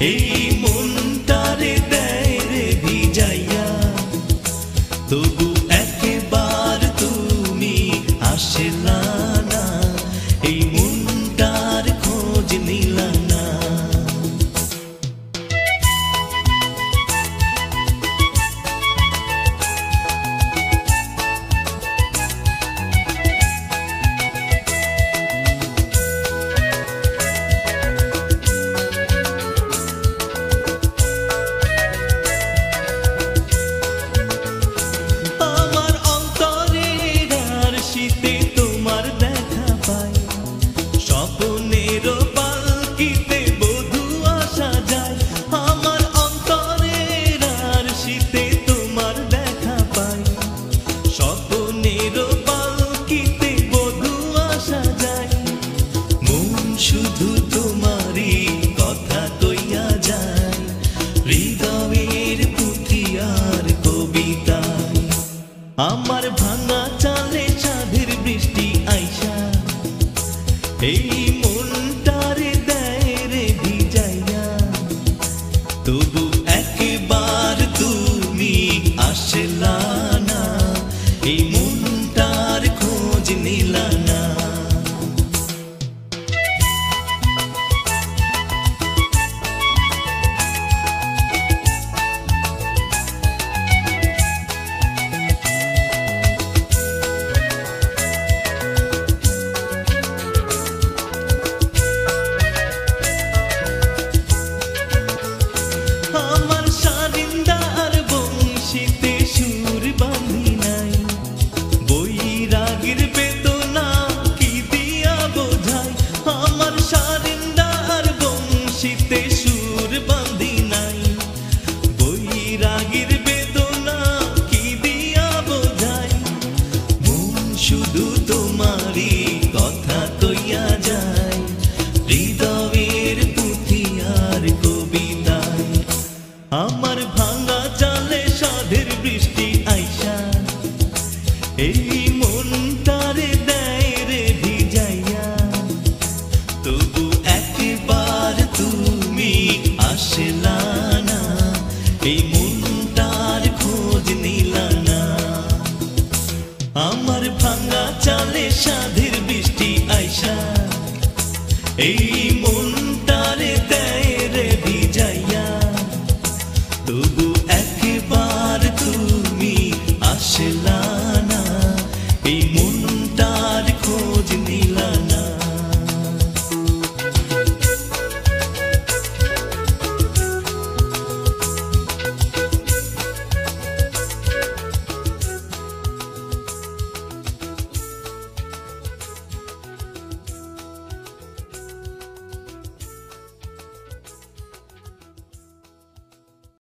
এই মনটারে দেয় রে ভিজাইয়া, তবু একবার তুমি আসলা না, এই মনটার খোঁজ নিলা না। শুধু তোমারই কথা কইয়া যায় হৃদয়ের পুঁথি আর কবিতায়। আমার ভাঙা চালে সাধের বৃষ্টি আইসা, এই মনটারে দেয় রে ভিজাইয়া, তবু একবার তুমি আসলা না, এই মনটার খোঁজ নিলা না। আমার সারিন্দার বংশীতে সুর বাঁধি নাই, বৈরাগের বেদনা কি দিয়া বোঝাই। আমার সারিন্দার বংশীতে